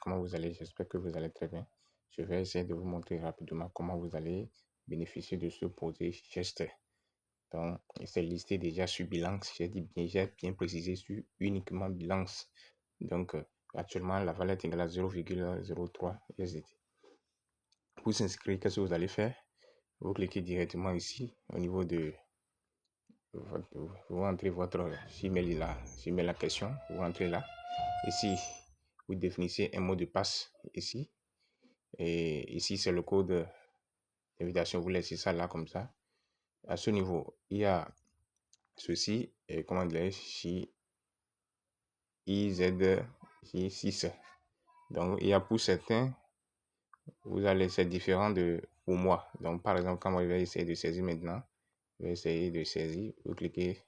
comment vous allez? J'espère que vous allez très bien. Je vais essayer de vous montrer rapidement comment vous allez bénéficier de ce projet geste. Donc, c'est listé déjà sur Binance. J'ai bien précisé sur uniquement Binance. Donc, actuellement, la valeur est égale à 0,03 USDT. Pour s'inscrire, qu'est-ce que vous allez faire? Vous cliquez directement ici au niveau de vous entrez votre Gmail là, Gmail la question, vous entrez là. Ici, vous définissez un mot de passe ici. Et ici, c'est le code d'invitation. Vous laissez ça là comme ça. À ce niveau, il y a ceci, et comment dirais-je, IZJ6. Donc, il y a pour certains, c'est différent de pour moi. Donc, par exemple, quand moi je vais essayer de saisir maintenant, je vais essayer de saisir. Vous cliquez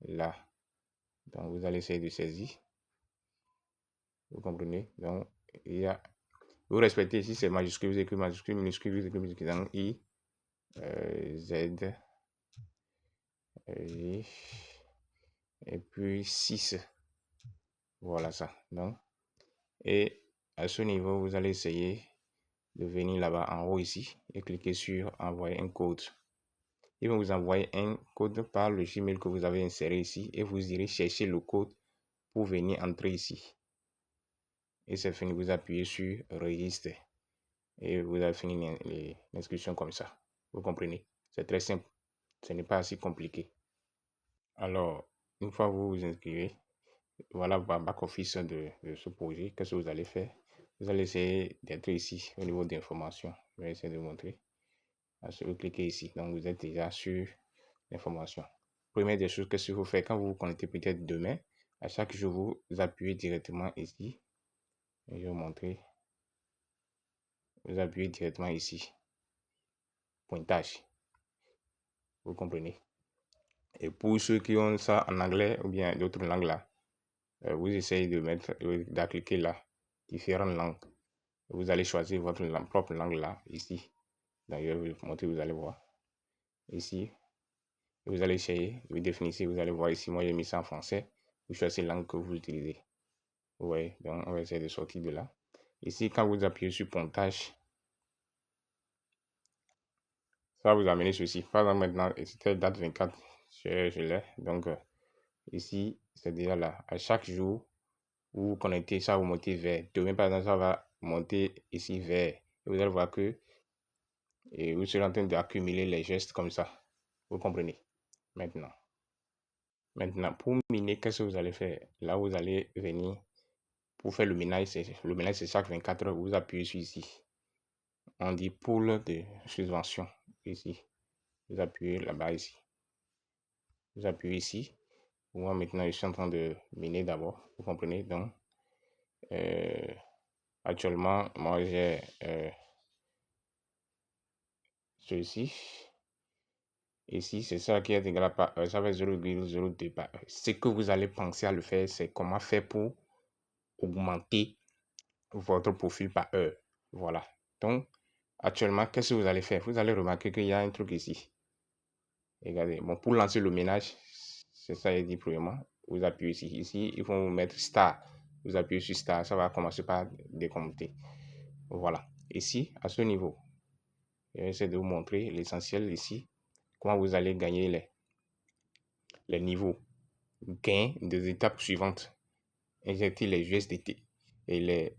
là. Donc, vous allez essayer de saisir. Vous comprenez? Donc, il y a. Vous respectez ici, c'est majuscule, vous écrivez majuscule, minuscule, vous écrivez minuscule. Donc, I, Z, J, et puis 6. Voilà ça. Donc, et à ce niveau, vous allez essayer de venir là-bas en haut ici et cliquer sur envoyer un code. Il va vous envoyer un code par le Gmail que vous avez inséré ici et vous irez chercher le code pour venir entrer ici. Et c'est fini, vous appuyez sur registre et vous avez fini l'inscription comme ça. Vous comprenez? C'est très simple. Ce n'est pas assez compliqué. Alors, une fois que vous vous inscrivez, voilà le back-office de ce projet. Qu'est-ce que vous allez faire? Vous allez essayer d'être ici au niveau d'information. Je vais essayer de vous montrer. Vous cliquez ici. Donc, vous êtes déjà sur l'information. Première des choses, qu'est-ce que vous faites quand vous vous connectez peut-être demain? À chaque jour, vous appuyez directement ici. Et je vais vous montrer. Vous appuyez directement ici. Pointage. Vous comprenez? Et pour ceux qui ont ça en anglais ou bien d'autres langues là, vous essayez de mettre, d'appliquer là, différentes langues. Vous allez choisir votre propre langue là, ici. Donc, je vais vous montrer, vous allez voir. Ici, vous allez essayer, vous définissez, vous allez voir ici. Moi, j'ai mis ça en français. Vous choisissez la langue que vous utilisez. Vous voyez, donc on va essayer de sortir de là. Ici, quand vous appuyez sur pointage, ça va vous amener ceci. Par exemple, maintenant, c'était date 24, je l'ai. Donc, ici, c'est déjà là. À chaque jour, vous vous connectez, ça va vous monter vert. Demain, par exemple, ça va monter ici vert. Et vous allez voir que vous serez en train d'accumuler les gestes comme ça. Vous comprenez? Maintenant, pour miner, qu'est-ce que vous allez faire? Là, vous allez venir pour faire le minage. Le minage, c'est chaque 24 heures. Vous appuyez sur ici. On dit pool de subvention. Ici. Vous appuyez là-bas, ici. Vous appuyez ici. Moi, maintenant, je suis en train de miner d'abord. Vous comprenez? Donc, actuellement, moi, j'ai ceci. Ici, c'est ça qui est égal à ça va 0,02 par heure. Ce que vous allez penser à le faire, c'est comment faire pour augmenter votre profil par heure. Voilà. Donc, actuellement, qu'est-ce que vous allez faire? Vous allez remarquer qu'il y a un truc ici. Regardez. Bon, pour lancer le ménage, c'est ça, il dit premièrement. Vous appuyez ici. Ici, il faut vous mettre Star. Vous appuyez sur Star. Ça va commencer par décompter. Voilà. Ici, à ce niveau, je vais essayer de vous montrer l'essentiel ici. Comment vous allez gagner les niveaux. Gain des étapes suivantes. Injecter les USDT et les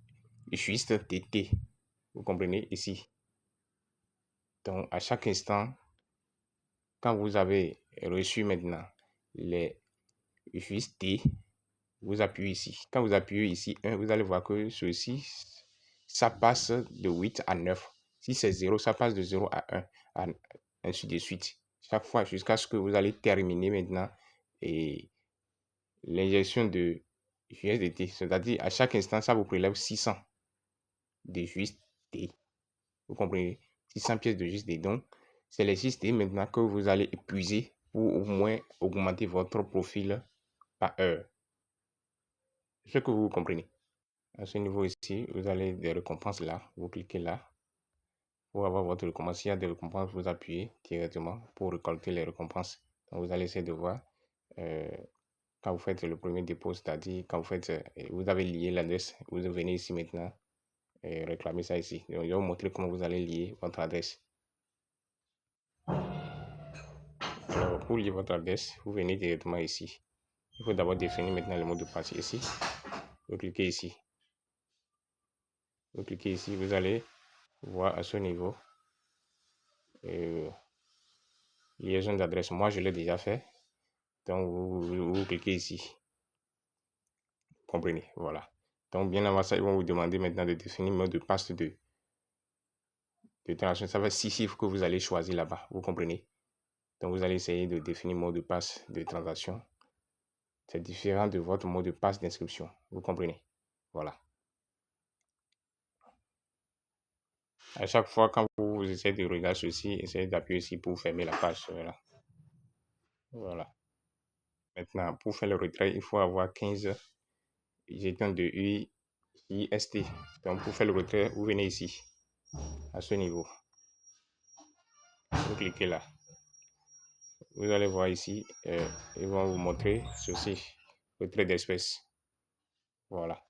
USDT. Vous comprenez ici. Donc, à chaque instant, quand vous avez reçu maintenant les USDT, vous appuyez ici. Quand vous appuyez ici, vous allez voir que ceci, ça passe de 8 à 9. Si c'est 0, ça passe de 0 à 1, ainsi de suite. Chaque fois, jusqu'à ce que vous allez terminer maintenant et l'injection de USDT. C'est-à-dire, à chaque instant, ça vous prélève 600 de USDT. Vous comprenez? 600 pièces de USDT. Donc, c'est les USDT maintenant que vous allez épuiser pour au moins augmenter votre profil par heure. Ce que vous comprenez. À ce niveau ici, vous avez des récompenses là. Vous cliquez là. Pour avoir votre récompense, s'il y a des récompenses, vous appuyez directement pour récolter les récompenses. Donc, vous allez essayer de voir. Quand vous faites le premier dépôt, c'est-à-dire quand vous avez lié l'adresse, vous venez ici maintenant et réclamer ça ici. Donc, je vais vous montrer comment vous allez lier votre adresse. Alors, pour lier votre adresse, vous venez directement ici. Il faut d'abord définir maintenant le mot de passe ici. Vous cliquez ici. Vous cliquez ici, vous allez voir à ce niveau liaison d'adresse. Moi, je l'ai déjà fait. Donc, vous cliquez ici. Comprenez, voilà. Donc, bien avant ça, ils vont vous demander maintenant de définir le mot de passe de transaction. Ça va être 6 chiffres que vous allez choisir là-bas. Vous comprenez? Donc, vous allez essayer de définir le mot de passe de transaction. C'est différent de votre mot de passe d'inscription. Vous comprenez? Voilà. À chaque fois, quand vous essayez de regarder ceci, essayez d'appuyer ici pour fermer la page. Voilà. Voilà. Maintenant, pour faire le retrait, il faut avoir 15 jetons de UIST. Donc, pour faire le retrait, vous venez ici, à ce niveau. Vous cliquez là. Vous allez voir ici, ils vont vous montrer ceci, retrait d'espèces. Voilà.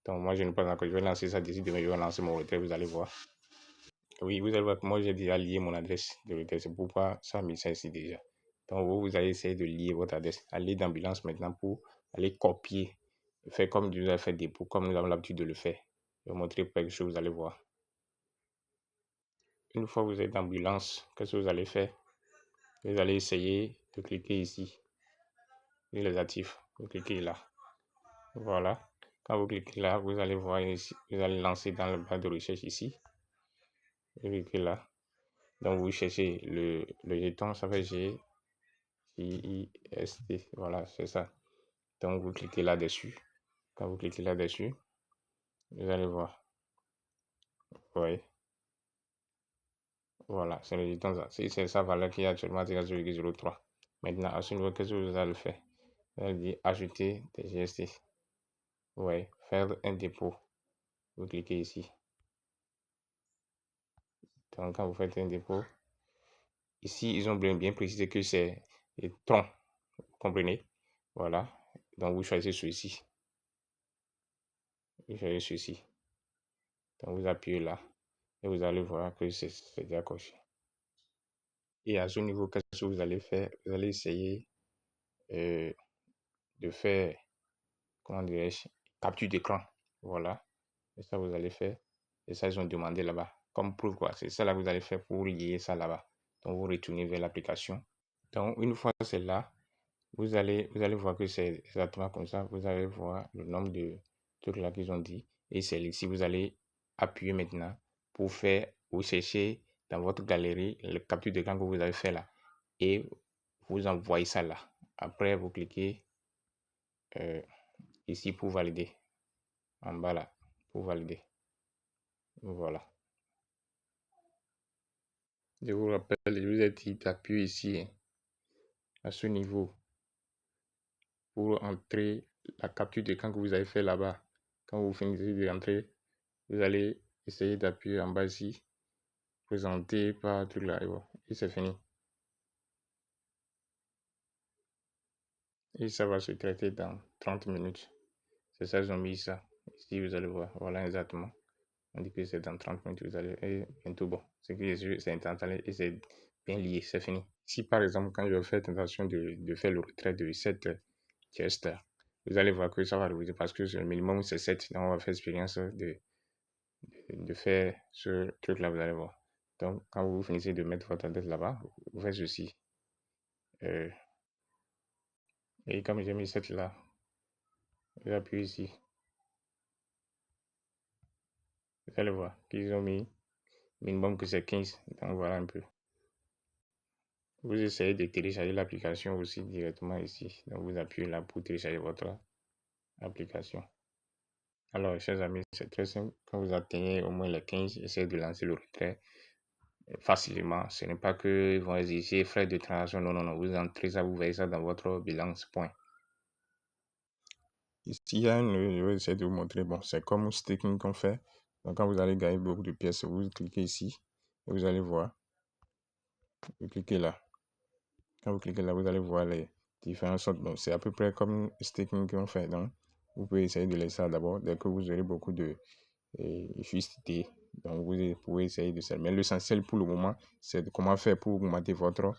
Donc, moi, je ne sais pas encore, je vais lancer ça d'ici demain, je vais lancer mon retrait, vous allez voir. Oui, vous allez voir que moi, j'ai déjà lié mon adresse de retrait, c'est pourquoi ça a mis ça ici déjà. Donc, vous allez essayer de lier votre adresse. Allez dans Bilance maintenant pour aller copier, faire comme vous avez fait dépôt, comme nous avons l'habitude de le faire. Je vais vous montrer quelque chose, vous allez voir. Une fois que vous êtes dans Bilance, qu'est-ce que vous allez faire? Vous allez essayer de cliquer ici, les actifs. Vous cliquez là. Voilà. Quand vous cliquez là, vous allez voir ici, vous allez lancer dans le bas de recherche ici. Vous cliquez là. Donc, vous cherchez le jeton, ça fait GIIST. Voilà, c'est ça. Donc, vous cliquez là-dessus. Quand vous cliquez là-dessus, vous allez voir. Oui. Voilà, c'est le jeton. C'est sa valeur qui est actuellement 0,03. Maintenant, à ce niveau, qu'est-ce que vous allez faire? Vous allez dire ajouter des GST. Oui, faire un dépôt. Vous cliquez ici. Donc, quand vous faites un dépôt, ici, ils ont bien précisé que c'est les troncs. Vous comprenez? Voilà. Donc, vous choisissez celui-ci. Vous choisissez celui-ci. Donc, vous appuyez là. Et vous allez voir que c'est déjà coché. Et à ce niveau, qu'est-ce que vous allez faire? Vous allez essayer de faire, comment dirais-je, capture d'écran. Voilà. Et ça, vous allez faire. Et ça, ils ont demandé là-bas. Comme preuve, quoi. C'est ça là que vous allez faire pour lier ça là-bas. Donc, vous retournez vers l'application. Donc, une fois que c'est là, vous allez voir que c'est exactement comme ça. Vous allez voir le nombre de trucs là qu'ils ont dit. Et c'est ici, vous allez appuyer maintenant pour faire, vous cherchez dans votre galerie le capture d'écran que vous avez fait là. Et vous envoyez ça là. Après, vous cliquez ici pour valider. En bas là, pour valider. Voilà. Je vous rappelle, je vous ai dit d'appuyer ici, hein, à ce niveau, pour entrer la capture d'écran que vous avez fait là-bas. Quand vous finissez de rentrer, vous allez essayer d'appuyer en bas ici, présenter par truc là, et c'est fini. Et ça va se traiter dans 30 minutes. C'est ça, ils ont mis ça. Ici, vous allez voir. Voilà exactement. On dit que c'est dans 30 minutes, vous allez. Et bientôt, bon. C'est que c'est installé et c'est bien lié, c'est fini. Si par exemple, quand je fais tentation de faire le retrait de 7 chest, vous allez voir que ça va revenir parce que le minimum c'est 7. Donc, on va faire l'expérience de faire ce truc-là, vous allez voir. Donc, quand vous finissez de mettre votre adresse là-bas, vous faites ceci. Et comme j'ai mis 7 là, j'appuie ici. Vous allez voir qu'ils ont mis minimum que c'est 15. Donc, voilà un peu. Vous essayez de télécharger l'application aussi directement ici. Donc, vous appuyez là pour télécharger votre application. Alors, chers amis, c'est très simple. Quand vous atteignez au moins les 15, essayez de lancer le retrait facilement. Ce n'est pas qu'ils vont exiger frais de transaction. Non, non, non. Vous entrez ça, vous voyez ça dans votre balance point. Ici, il y a je vais essayer de vous montrer. Bon, c'est comme staking qu'on fait. Donc, quand vous allez gagner beaucoup de pièces, vous cliquez ici et vous allez voir. Vous cliquez là. Quand vous cliquez là, vous allez voir les différentes sortes. Donc, c'est à peu près comme staking qu'on fait. Donc, vous pouvez essayer de laisser ça d'abord. Dès que vous aurez beaucoup de justité, donc vous pouvez essayer de ça. Mais l'essentiel pour le moment, c'est de comment faire pour augmenter votre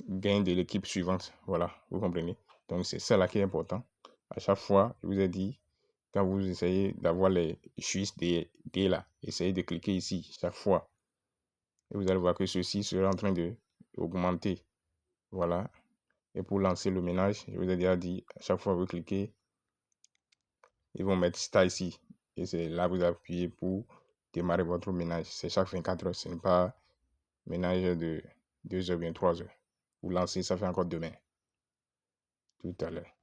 gain de l'équipe suivante. Voilà, vous comprenez. Donc, c'est ça là qui est important. À chaque fois, je vous ai dit, quand vous essayez d'avoir les justicités là, essayez de cliquer ici chaque fois. Et vous allez voir que ceci sera en train de augmenter. Voilà. Et pour lancer le ménage, je vous ai déjà dit, à chaque fois que vous cliquez, ils vont mettre ça ici. Et c'est là que vous appuyez pour démarrer votre ménage. C'est chaque 24 heures. Ce n'est pas ménage de 2 heures, bien 3 heures. Vous lancez, ça fait encore demain. Tout à l'heure.